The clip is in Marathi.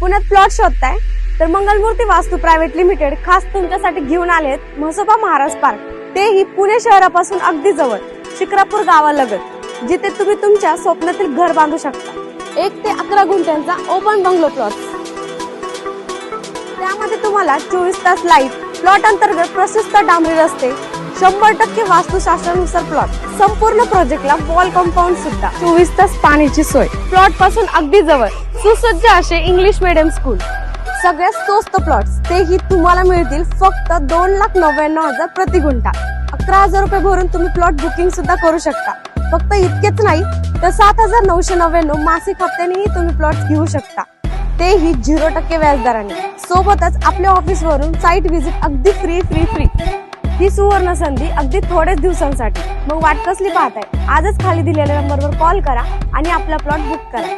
पुण्यात प्लॉट शोधताय तर मंगलमूर्ती वास्तू प्रायव्हेट लिमिटेड खास तुमच्यासाठी घेऊन आलेत म्हसोबा महाराज पार्क, तेही पुणे शहरापासून अगदी जवळ शिक्रापूर गावालगत, जिथे तुम्ही तुमच्या स्वप्नातील घर बांधू शकता. 1 ते 11 गुंठ्यांचा ओपन बंगलो प्लॉट. त्यामध्ये तुम्हाला 24 तास लाईट, प्लॉट अंतर्गत प्रशस्त डांबरी रस्ते, 100% वास्तुशास्त्रानुसार प्लॉट. संपूर्ण प्रोजेक्टला वॉल कंपाऊंड सुद्धा, 24 तास पाण्याची सोय. प्लॉट पासून अगदी जवळ सुसज्ज असे इंग्लिश मीडियम स्कूल. सगळ्यात स्वस्त प्लॉट्स तेही तुम्हाला मिळतील फक्त 2,99,000 प्रति गुंठा. 11,000 रुपये भरून तुम्ही प्लॉट बुकिंग सुद्धा करू शकता. फक्त इतकेच नाही तर 7,999 मासिक हप्त्यानेही तुम्ही प्लॉट घेऊ शकता, तेही 0% व्याजदराने. सोबतच आपल्या ऑफिस वरून साईट व्हिजिट अगदी फ्री. ही सुवर्ण संधी अगदी थोडेच दिवसांसाठी. मग वाट कसली पाहताय? आजच खाली दिलेल्या नंबरवर कॉल करा आणि आपला प्लॉट बुक करा.